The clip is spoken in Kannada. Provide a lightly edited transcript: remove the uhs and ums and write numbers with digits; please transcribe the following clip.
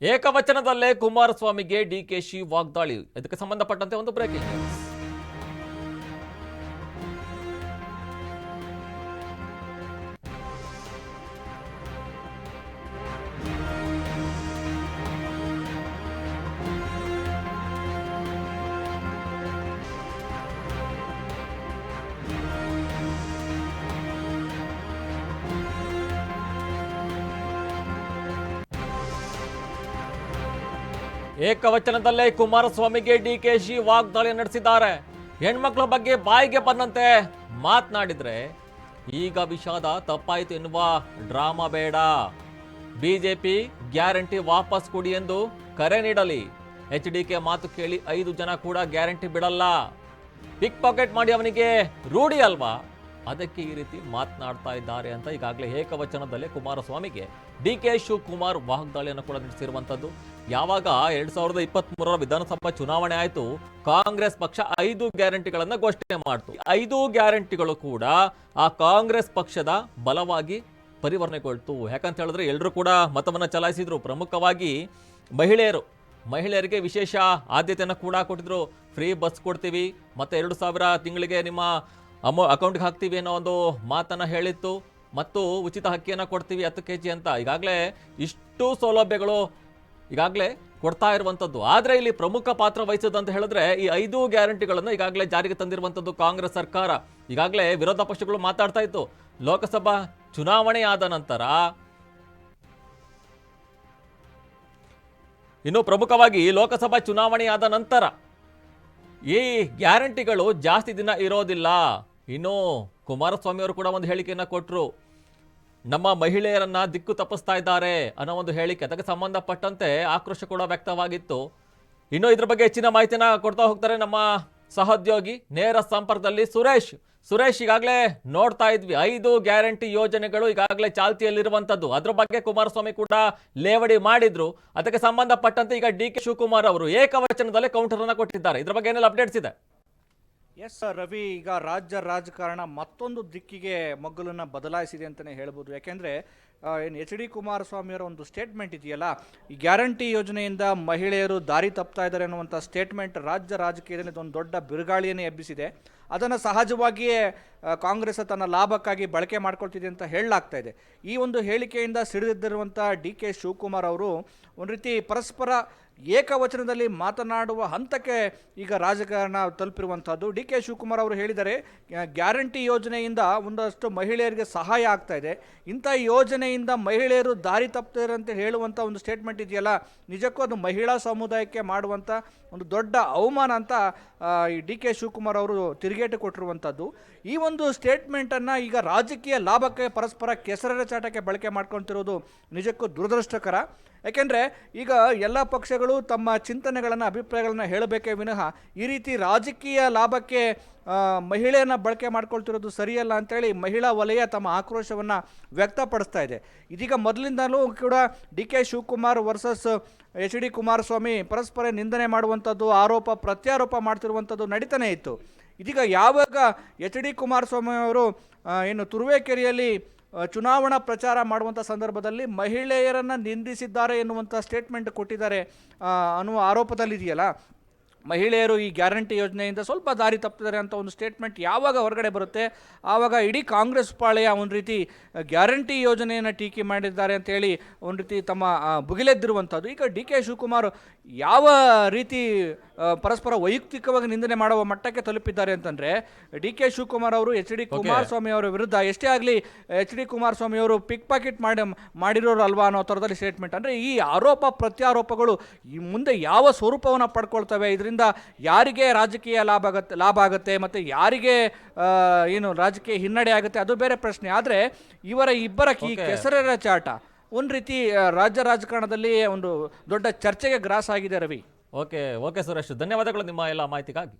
ಏಕವಚನದಲ್ಲೇ ಕುಮಾರಸ್ವಾಮಿಗೆ ಡಿಕೆಶಿ ವಾಗ್ದಾಳಿ. ಇದಕ್ಕೆ ಸಂಬಂಧಪಟ್ಟಂತೆ ಒಂದು ಬ್ರೇಕಿಂಗ್ ನ್ಯೂಸ್. ಏಕವಚನದಲ್ಲೇ ಕುಮಾರಸ್ವಾಮಿಗೆ ಡಿಕೆಶಿ ವಾಗ್ದಾಳಿ ನಡೆಸಿದ್ದಾರೆ. ಹೆಣ್ಮಕ್ಳ ಬಗ್ಗೆ ಬಾಯಿಗೆ ಬಂದಂತೆ ಮಾತನಾಡಿದ್ರೆ ಈಗ ವಿಷಾದ ತಪ್ಪಾಯಿತು ಎನ್ನುವ ಡ್ರಾಮಾ ಬೇಡ. ಬಿಜೆಪಿ ಗ್ಯಾರಂಟಿ ವಾಪಸ್ ಕೊಡಿ ಎಂದು ಕರೆ ನೀಡಲಿ. HDK ಮಾತು ಕೇಳಿ 5 ಜನ ಕೂಡ ಗ್ಯಾರಂಟಿ ಬಿಡಲ್ಲ. ಪಿಕ್ ಪಾಕೆಟ್ ಮಾಡಿ ಅವನಿಗೆ ರೂಢಿ ಅಲ್ವಾ, ಅದಕ್ಕೆ ಈ ರೀತಿ ಮಾತನಾಡ್ತಾ ಇದ್ದಾರೆ ಅಂತ ಈಗಾಗಲೇ ಏಕವಚನದಲ್ಲೇ ಕುಮಾರಸ್ವಾಮಿಗೆ DK ಶಿವಕುಮಾರ್ ವಾಗ್ದಾಳಿಯನ್ನು ಕೂಡ ನಡೆಸಿರುವಂತದ್ದು. ಯಾವಾಗ 2023 ವಿಧಾನಸಭಾ ಚುನಾವಣೆ ಆಯಿತು, ಕಾಂಗ್ರೆಸ್ ಪಕ್ಷ 5 ಗ್ಯಾರಂಟಿಗಳನ್ನ ಘೋಷಣೆ ಮಾಡ್ತು. 5 ಗ್ಯಾರಂಟಿಗಳು ಕೂಡ ಆ ಕಾಂಗ್ರೆಸ್ ಪಕ್ಷದ ಬಲವಾಗಿ ಪರಿವರ್ತನೆಗೊಳ್ತು. ಯಾಕಂತ ಹೇಳಿದ್ರೆ ಎಲ್ಲರೂ ಕೂಡ ಮತವನ್ನ ಚಲಾಯಿಸಿದ್ರು. ಪ್ರಮುಖವಾಗಿ ಮಹಿಳೆಯರಿಗೆ ವಿಶೇಷ ಆದ್ಯತೆಯನ್ನು ಕೂಡ ಕೊಟ್ಟಿದ್ರು. ಫ್ರೀ ಬಸ್ ಕೊಡ್ತೀವಿ, ಮತ್ತೆ 2,000 ತಿಂಗಳಿಗೆ ನಿಮ್ಮ ಅಕೌಂಟ್ಗೆ ಹಾಕ್ತೀವಿ ಅನ್ನೋ ಒಂದು ಮಾತನ್ನ ಹೇಳಿತ್ತು. ಮತ್ತು ಉಚಿತ ಅಕ್ಕಿಯನ್ನು ಕೊಡ್ತೀವಿ 10 kg ಅಂತ. ಈಗಾಗಲೇ ಇಷ್ಟು ಸೌಲಭ್ಯಗಳು ಈಗಾಗಲೇ ಕೊಡ್ತಾ ಇರುವಂಥದ್ದು. ಆದರೆ ಇಲ್ಲಿ ಪ್ರಮುಖ ಪಾತ್ರ ವಹಿಸೋದಂತ ಹೇಳಿದ್ರೆ ಈ 5 ಗ್ಯಾರಂಟಿಗಳನ್ನು ಈಗಾಗಲೇ ಜಾರಿಗೆ ತಂದಿರುವಂಥದ್ದು ಕಾಂಗ್ರೆಸ್ ಸರ್ಕಾರ. ಈಗಾಗಲೇ ವಿರೋಧ ಪಕ್ಷಗಳು ಮಾತಾಡ್ತಾ ಇತ್ತು. ಲೋಕಸಭಾ ಚುನಾವಣೆ ಆದ ನಂತರ, ಇನ್ನು ಪ್ರಮುಖವಾಗಿ ಲೋಕಸಭಾ ಚುನಾವಣೆ ಆದ ನಂತರ ಈ ಗ್ಯಾರಂಟಿಗಳು ಜಾಸ್ತಿ ದಿನ ಇರೋದಿಲ್ಲ. ಇನ್ನು ಕುಮಾರಸ್ವಾಮಿ ಅವರು ಕೂಡ ಒಂದು ಹೇಳಿಕೆಯನ್ನು ಕೊಟ್ಟರು. ನಮ್ಮ ಮಹಿಳೆಯರನ್ನ ದಿಕ್ಕು ತಪ್ಪಿಸ್ತಾ ಇದ್ದಾರೆ ಅನ್ನೋ ಒಂದು ಹೇಳಿಕೆ. ಅದಕ್ಕೆ ಸಂಬಂಧಪಟ್ಟಂತೆ ಆಕ್ರೋಶ ಕೂಡ ವ್ಯಕ್ತವಾಗಿತ್ತು. ಇನ್ನು ಇದ್ರ ಬಗ್ಗೆ ಹೆಚ್ಚಿನ ಮಾಹಿತಿನ ಕೊಡ್ತಾ ಹೋಗ್ತಾರೆ ನಮ್ಮ ಸಹೋದ್ಯೋಗಿ ನೇರ ಸಂಪರ್ಕದಲ್ಲಿ ಸುರೇಶ್. ಈಗಾಗಲೇ ನೋಡ್ತಾ ಇದ್ವಿ 5 ಗ್ಯಾರಂಟಿ ಯೋಜನೆಗಳು ಈಗಾಗಲೇ ಚಾಲ್ತಿಯಲ್ಲಿರುವಂತದ್ದು. ಅದ್ರ ಬಗ್ಗೆ ಕುಮಾರಸ್ವಾಮಿ ಕೂಡ ಲೇವಡಿ ಮಾಡಿದ್ರು. ಅದಕ್ಕೆ ಸಂಬಂಧಪಟ್ಟಂತೆ ಈಗ DK ಶಿವಕುಮಾರ್ ಅವರು ಏಕವಚನದಲ್ಲೇ ಕೌಂಟರ್ ಅನ್ನ ಕೊಟ್ಟಿದ್ದಾರೆ. ಇದ್ರ ಬಗ್ಗೆ ಏನೆಲ್ಲ ಅಪ್ಡೇಟ್ಸ್ ಇದೆ? ಎಸ್ ರವಿ, ಈಗ ರಾಜ್ಯ ರಾಜಕಾರಣ ಮತ್ತೊಂದು ದಿಕ್ಕಿಗೆ ಮಗ್ಗಲನ್ನು ಬದಲಾಯಿಸಿದೆ ಅಂತಲೇ ಹೇಳ್ಬೋದು. ಯಾಕೆಂದರೆ ಏನು HD ಕುಮಾರಸ್ವಾಮಿಯವರ ಒಂದು ಸ್ಟೇಟ್ಮೆಂಟ್ ಇದೆಯಲ್ಲ, ಈ ಗ್ಯಾರಂಟಿ ಯೋಜನೆಯಿಂದ ಮಹಿಳೆಯರು ದಾರಿ ತಪ್ತಾ ಇದ್ದಾರೆ ಅನ್ನುವಂಥ ಸ್ಟೇಟ್ಮೆಂಟ್ ರಾಜ್ಯ ರಾಜಕೀಯದಲ್ಲಿ ಒಂದು ದೊಡ್ಡ ಬಿರುಗಾಳಿಯನ್ನೇ ಎಬ್ಬಿಸಿದೆ. ಅದನ್ನು ಸಹಜವಾಗಿಯೇ ಕಾಂಗ್ರೆಸ್ ತನ್ನ ಲಾಭಕ್ಕಾಗಿ ಬಳಕೆ ಮಾಡ್ಕೊಳ್ತಿದೆ ಅಂತ ಹೇಳಲಾಗ್ತಾ ಇದೆ. ಈ ಒಂದು ಹೇಳಿಕೆಯಿಂದ ಸಿಡಿದಿರುವಂಥ DK ಶಿವಕುಮಾರ್ ಅವರು ಒಂದು ರೀತಿ ಪರಸ್ಪರ ಏಕವಚನದಲ್ಲಿ ಮಾತನಾಡುವ ಹಂತಕ್ಕೆ ಈಗ ರಾಜಕಾರಣ ತಲುಪಿರುವಂಥದ್ದು. DK ಶಿವಕುಮಾರ್ ಅವರು ಹೇಳಿದ್ದಾರೆ, ಗ್ಯಾರಂಟಿ ಯೋಜನೆಯಿಂದ ಒಂದಷ್ಟು ಮಹಿಳೆಯರಿಗೆ ಸಹಾಯ ಆಗ್ತಾ ಇದೆ, ಇಂಥ ಯೋಜನೆಯಿಂದ ಮಹಿಳೆಯರು ದಾರಿ ತಪ್ತಾರೆ ಅಂತ ಹೇಳುವಂಥ ಒಂದು ಸ್ಟೇಟ್ಮೆಂಟ್ ಇದೆಯಲ್ಲ, ನಿಜಕ್ಕೂ ಅದು ಮಹಿಳಾ ಸಮುದಾಯಕ್ಕೆ ಮಾಡುವಂಥ ಒಂದು ದೊಡ್ಡ ಅವಮಾನ ಅಂತ ಈ DK ಶಿವಕುಮಾರ್ ಅವರು ತಿರುಗೇಟು ಕೊಟ್ಟಿರುವಂಥದ್ದು. ಈ ಒಂದು ಸ್ಟೇಟ್ಮೆಂಟನ್ನು ಈಗ ರಾಜಕೀಯ ಲಾಭಕ್ಕೆ ಪರಸ್ಪರ ಕೆಸರೆರಚಾಟಕ್ಕೆ ಬಳಕೆ ಮಾಡ್ಕೊಳ್ತಿರೋದು ನಿಜಕ್ಕೂ ದುರದೃಷ್ಟಕರ. ಯಾಕೆಂದರೆ ಈಗ ಎಲ್ಲ ಪಕ್ಷಗಳು ತಮ್ಮ ಚಿಂತನೆಗಳನ್ನು, ಅಭಿಪ್ರಾಯಗಳನ್ನು ಹೇಳಬೇಕೇ ವಿನಃ ಈ ರೀತಿ ರಾಜಕೀಯ ಲಾಭಕ್ಕೆ ಮಹಿಳೆಯನ್ನು ಬಳಕೆ ಮಾಡ್ಕೊಳ್ತಿರೋದು ಸರಿಯಲ್ಲ ಅಂತೇಳಿ ಮಹಿಳಾ ವಲಯ ತಮ್ಮ ಆಕ್ರೋಶವನ್ನು ವ್ಯಕ್ತಪಡಿಸ್ತಾ ಇದೆ. ಇದೀಗ ಮೊದಲಿಂದಲೂ ಕೂಡ DK Shivakumar versus HD Kumaraswamy ಪರಸ್ಪರ ನಿಂದನೆ ಮಾಡುವಂಥದ್ದು, ಆರೋಪ ಪ್ರತ್ಯಾರೋಪ ಮಾಡ್ತಿರುವಂಥದ್ದು ನಡೀತಾನೆ ಇತ್ತು. ಇದೀಗ ಯಾವಾಗ HD ಕುಮಾರಸ್ವಾಮಿ ಅವರು ಏನು ತುರುವೇಕೆರೆಯಲ್ಲಿ ಚುನಾವಣಾ ಪ್ರಚಾರ ಮಾಡುವಂಥ ಸಂದರ್ಭದಲ್ಲಿ ಮಹಿಳೆಯರನ್ನು ನಿಂದಿಸಿದ್ದಾರೆ ಎನ್ನುವಂಥ ಸ್ಟೇಟ್ಮೆಂಟ್ ಕೊಟ್ಟಿದ್ದಾರೆ ಅನ್ನುವ ಆರೋಪದಲ್ಲಿದೆಯಲ್ಲ, ಮಹಿಳೆಯರು ಈ ಗ್ಯಾರಂಟಿ ಯೋಜನೆಯಿಂದ ಸ್ವಲ್ಪ ದಾರಿ ತಪ್ಪಿದ್ದಾರೆ ಅಂತ ಒಂದು ಸ್ಟೇಟ್ಮೆಂಟ್ ಯಾವಾಗ ಹೊರಗಡೆ ಬರುತ್ತೆ ಆವಾಗ ಇಡೀ ಕಾಂಗ್ರೆಸ್ ಪಾಳೆಯ ಒಂದು ರೀತಿ ಗ್ಯಾರಂಟಿ ಯೋಜನೆಯನ್ನು ಟೀಕೆ ಮಾಡಿದ್ದಾರೆ ಅಂತೇಳಿ ಒಂದು ರೀತಿ ತಮ್ಮ ಭುಗಿಲೆದ್ದಿರುವಂಥದ್ದು. ಈಗ DK ಶಿವಕುಮಾರ್ ಯಾವ ರೀತಿ ಪರಸ್ಪರ ವೈಯಕ್ತಿಕವಾಗಿ ನಿಂದನೆ ಮಾಡುವ ಮಟ್ಟಕ್ಕೆ ತಲುಪಿದ್ದಾರೆ ಅಂತಂದರೆ, DK ಶಿವಕುಮಾರ್ ಅವರು HD ಕುಮಾರಸ್ವಾಮಿ ಅವರ ವಿರುದ್ಧ ಎಷ್ಟೇ ಆಗಲಿ HD ಕುಮಾರಸ್ವಾಮಿ ಅವರು ಪಿಕ್ ಪಾಕೆಟ್ ಮಾಡಿರೋರು ಅಲ್ವಾ ಅನ್ನೋ ಥರದಲ್ಲಿ ಸ್ಟೇಟ್ಮೆಂಟ್. ಅಂದರೆ ಈ ಆರೋಪ ಪ್ರತ್ಯಾರೋಪಗಳು ಈ ಮುಂದೆ ಯಾವ ಸ್ವರೂಪವನ್ನು ಪಡ್ಕೊಳ್ತವೆ, ಇದರಿಂದ ಯಾರಿಗೆ ರಾಜಕೀಯ ಲಾಭ ಆಗುತ್ತೆ ಮತ್ತು ಯಾರಿಗೆ ಏನು ರಾಜಕೀಯ ಹಿನ್ನಡೆ ಆಗುತ್ತೆ ಅದು ಬೇರೆ ಪ್ರಶ್ನೆ. ಆದರೆ ಇವರ ಇಬ್ಬರ ಕೆಸರೆರ ಚಾಟ ಒಂದು ರೀತಿ ರಾಜ್ಯ ರಾಜಕಾರಣದಲ್ಲಿ ಒಂದು ದೊಡ್ಡ ಚರ್ಚೆಗೆ ಗ್ರಾಸ ಆಗಿದೆ. ರವಿ, ಓಕೆ ಸುರೇಶ್, ಧನ್ಯವಾದಗಳು ನಿಮ್ಮ ಎಲ್ಲ ಮಾಹಿತಿಗಾಗಿ.